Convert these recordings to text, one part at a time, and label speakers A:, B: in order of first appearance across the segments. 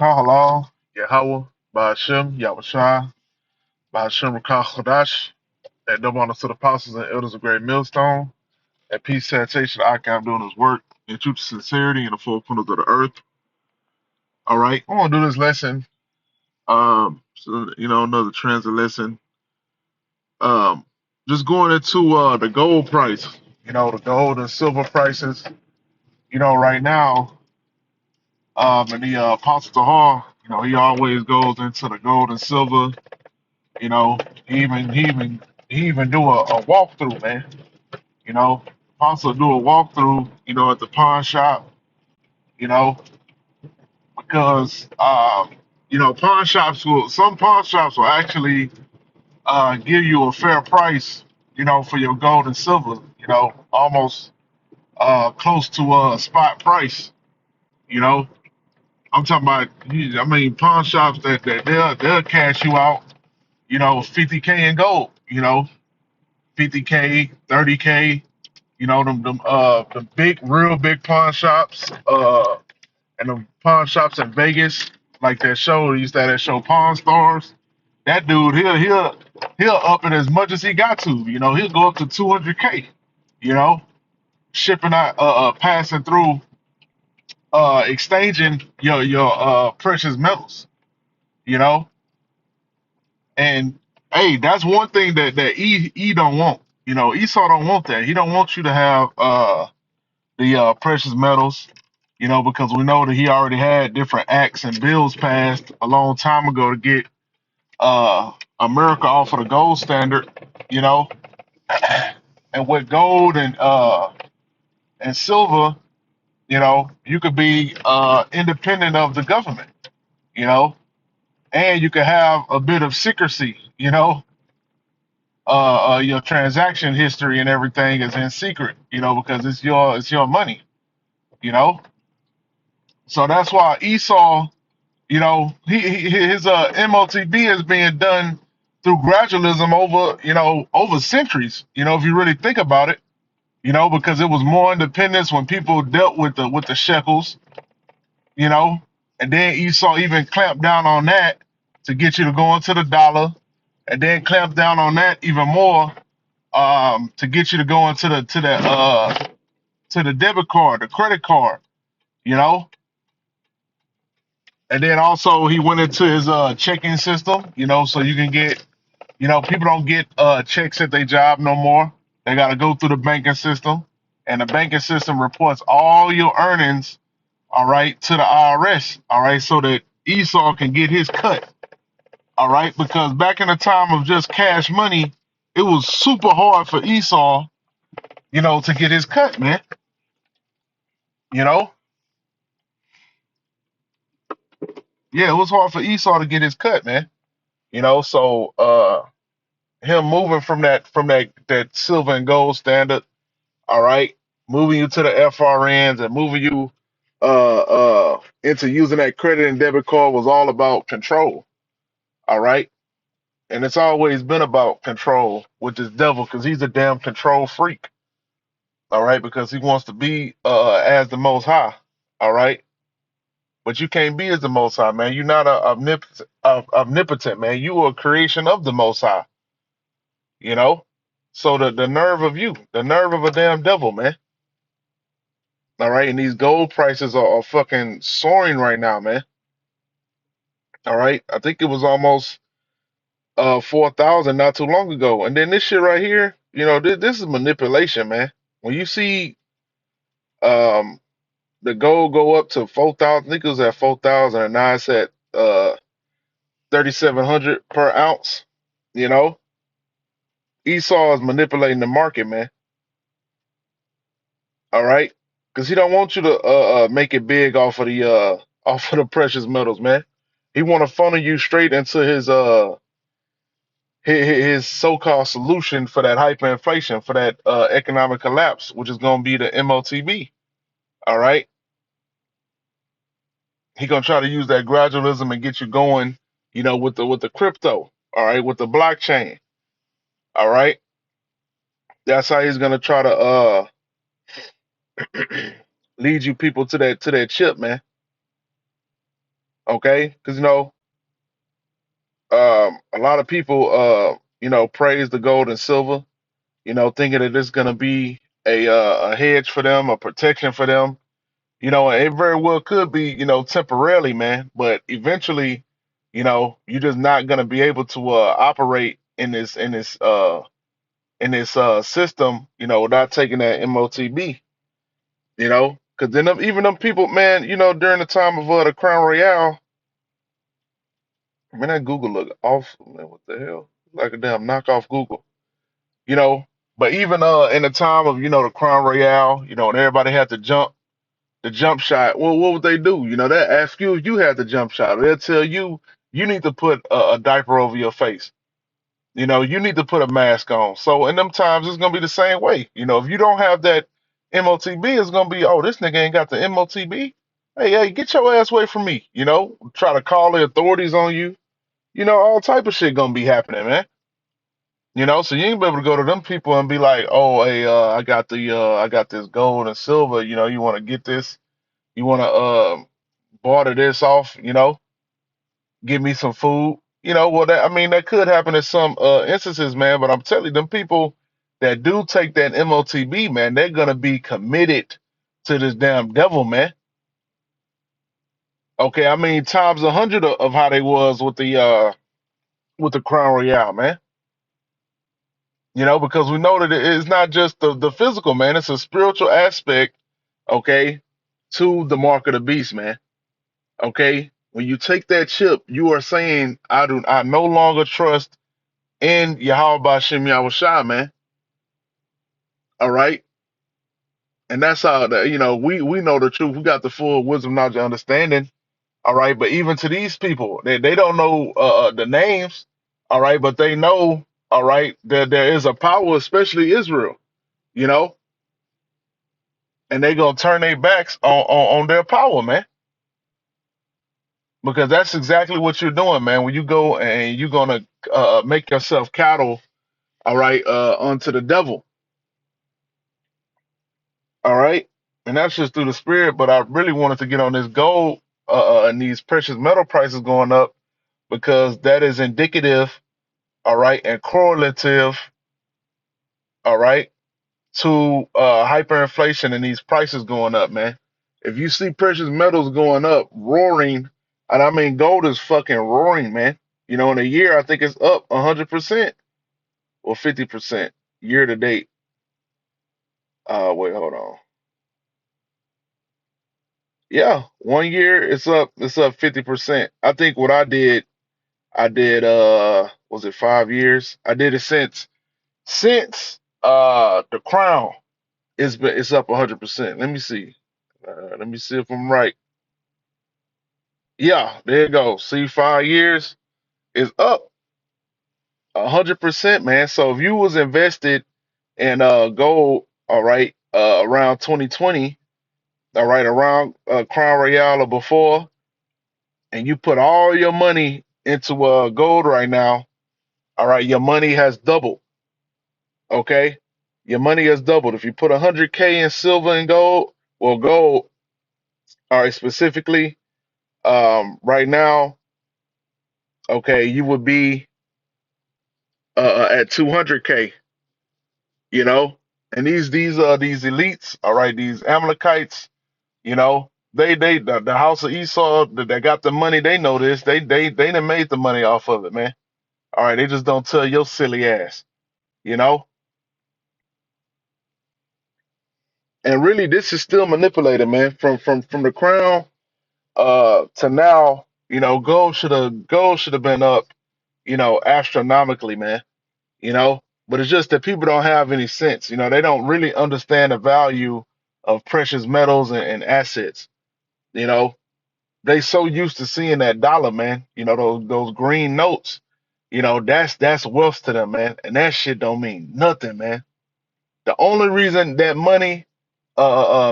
A: Halal, Yahweh, Ba'ashem, Yahushua, Ba'ashem Rakah Chodash, and double honor to the apostles and elders of Great Millstone, and peace, sanitation, I'm doing his work, in truth, sincerity, in the four corners of the earth. All right, I'm gonna do this lesson. Another transit lesson. Um, just going into the gold price. The gold and silver prices. Right now, in the Apostle Hall, he always goes into the gold and silver. You know, he even do a walkthrough, man. You know, also do a walkthrough, at the pawn shop, you know, because some pawn shops will actually give you a fair price, for your gold and silver, almost close to a spot price, you know. I'm talking about, pawn shops that they'll cash you out, 50K in gold, 50K, 30K, the big, real big pawn shops, and the pawn shops in Vegas, like that show, used to have that show Pawn Stars. That dude, he'll up it as much as he got to. He'll go up to 200K. You know, shipping out, passing through, exchanging your precious metals. You know, and hey, that's one thing that E don't want. Esau don't want that. He don't want you to have the precious metals, because we know that he already had different acts and bills passed a long time ago to get America off of the gold standard, you know, and with gold and silver, you could be independent of the government, you know, and you could have a bit of secrecy, your transaction history and everything is in secret, because it's your money, you know. So that's why Esau, his MOTB is being done through gradualism over centuries. If you really think about it, because it was more independence when people dealt with the shekels, you know, and then Esau even clamped down on that to get you to go into the dollar, and then clamped down on that even more to get you to go into the debit card, the credit card, you know. And then also he went into his checking system, so you can get, people don't get checks at their job no more. They got to go through the banking system, and the banking system reports all your earnings, all right, to the IRS, all right, so that Esau can get his cut, all right, because back in the time of just cash money, it was super hard for Esau, to get his cut, man. You know, yeah, it was hard for Esau to get his cut, man. So him moving from that silver and gold standard, all right, moving you to the FRNs and moving you into using that credit and debit card was all about control, all right, and it's always been about control with this devil because he's a damn control freak, all right, because he wants to be as the Most High, all right, but you can't be as the Most High, man. You're not a omnipotent, man. You are a creation of the Most High, you know. So the nerve of you, the nerve of a damn devil, man. All right, and these gold prices are fucking soaring right now, man. All right, I think it was almost 4,000 not too long ago, and then this shit right here, this is manipulation, man. When you see um the gold go up to 4,000, I think it was at 4,000, and now it's at 3,700 per ounce. You know, Esau is manipulating the market, man. All right, because he don't want you to make it big off of the off of the precious metals, man. He want to funnel you straight into his so-called solution for that hyperinflation, for that economic collapse, which is going to be the MOTB. All right, he gonna try to use that gradualism and get you going, with the crypto. All right, with the blockchain. All right, that's how he's gonna try to lead you people to that chip, man. Okay, because a lot of people praise the gold and silver, thinking that it's gonna be a hedge for them, a protection for them. And it very well could be, temporarily, man, but eventually, you're just not gonna be able to operate in this system, without taking that MOTB, because then even them people, man, during the time of the Crown Royale, man, that Google look off, man, what the hell? Like a damn knockoff Google, you know. But even in the time of the Crown Royale, and everybody had to jump the jump shot. Well, what would they do? They ask you if you had the jump shot. They'll tell you you need to put a diaper over your face. You need to put a mask on. So in them times, it's gonna be the same way. If you don't have that MOTB, it's gonna be, oh, this nigga ain't got the MOTB. Hey, get your ass away from me. Try to call the authorities on you. All type of shit gonna be happening, man. So you ain't be able to go to them people and be like, oh, hey, I got this gold and silver. You want to get this? You want to barter this off? Give me some food. Well, that, I mean, that could happen in some instances, man. But I'm telling you, them people that do take that MOTB, man, they're gonna be committed to this damn devil, man. Okay, I mean, times 100 of how they was with the Crown Royale, man. Because we know that it's not just the physical, man. It's a spiritual aspect, okay, to the mark of the beast, man. Okay, when you take that chip, you are saying, I no longer trust in Yahweh Bashem Yahushua, man. All right. And that's how we know the truth. We got the full wisdom, knowledge, and understanding. All right. But even to these people, they don't know the names. All right, but they know, all right, that there is a power, especially Israel, you know, and they gonna turn their backs on their power, man. Because that's exactly what you're doing, man. When you go and you're gonna make yourself cattle, all right, unto the devil. All right. And that's just through the spirit. But I really wanted to get on this gold and these precious metal prices going up because that is indicative, all right, and correlative, all right, to hyperinflation and these prices going up, man. If you see precious metals going up, roaring, and I mean gold is fucking roaring, man. In a year, I think it's up 100% or 50% year to date. Wait, hold on. Yeah, 1 year it's up 50%. I think what I did was it 5 years? I did it since the crown it's up 100%. Let me see. Let me see if I'm right. Yeah, there you go. See, 5 years is up 100%, man. So if you was invested in gold, all right, around 2020, all right, around Crown Royale or before, and you put all your money into gold right now, all right, your money has doubled. Okay, your money has doubled. If you put 100K in silver and gold, well, gold, all right, specifically, right now, okay, you would be at 200K. You know, and these elites, all right, these Amalekites, the house of Esau that got the money, they know this. They done made the money off of it, man. All right, they just don't tell your silly ass, you know. And really, this is still manipulated, man. From the crown to now, gold should have been up, astronomically, man. But it's just that people don't have any sense. They don't really understand the value of precious metals and assets. You know, they so used to seeing that dollar, man. Those green notes. That's wealth to them, man. And that shit don't mean nothing, man. The only reason that money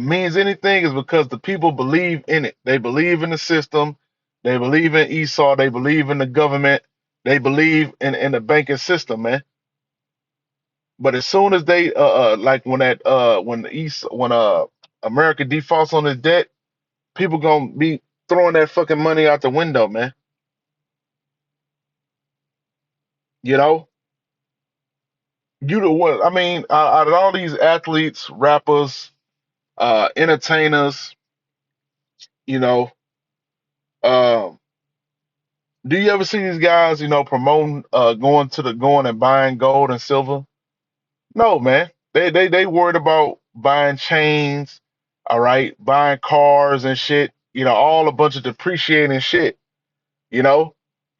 A: means anything is because the people believe in it. They believe in the system. They believe in Esau. They believe in the government. They believe in the banking system, man. But as soon as they like when the East when America defaults on its debt, people gonna be throwing that fucking money out the window, man. You know, you the what? I mean, out of all these athletes, rappers, entertainers, you know, um, do you ever see these guys, promoting, going and buying gold and silver? No, man. They worried about buying chains, all right, buying cars and shit, all a bunch of depreciating shit, you know,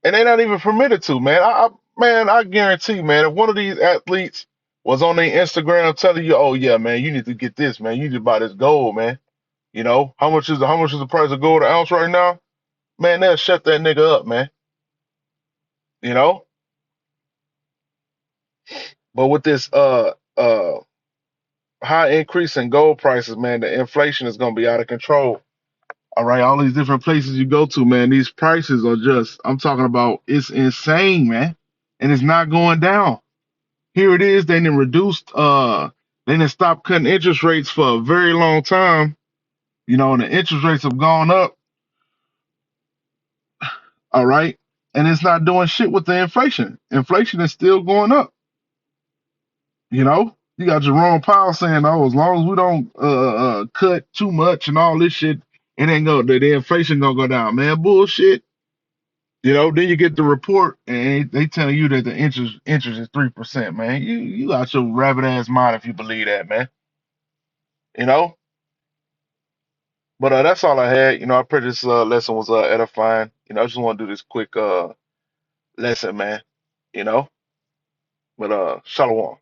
A: and they're not even permitted to, man. Man, I guarantee, man, if one of these athletes was on their Instagram telling you, oh yeah, man, you need to get this, man, you need to buy this gold, man. How much is the price of gold an ounce right now? Man, they'll shut that nigga up, man. You know, but with this high increase in gold prices, man, the inflation is gonna be out of control. All right, all these different places you go to, man, these prices are just, I'm talking about, it's insane, man, and it's not going down. Here it is, they done reduced, they done stopped cutting interest rates for a very long time, and the interest rates have gone up, all right, and it's not doing shit with the inflation. Inflation is still going up, You got Jerome Powell saying, "Oh, as long as we don't cut too much and all this shit, it ain't go the inflation gonna go down." Man, bullshit. Then you get the report and they telling you that the interest is 3%. Man, you got your rabbit ass mind if you believe that, man. You know. But that's all I had. I pray this lesson was edifying. I just want to do this quick lesson, man. You know. But shalom.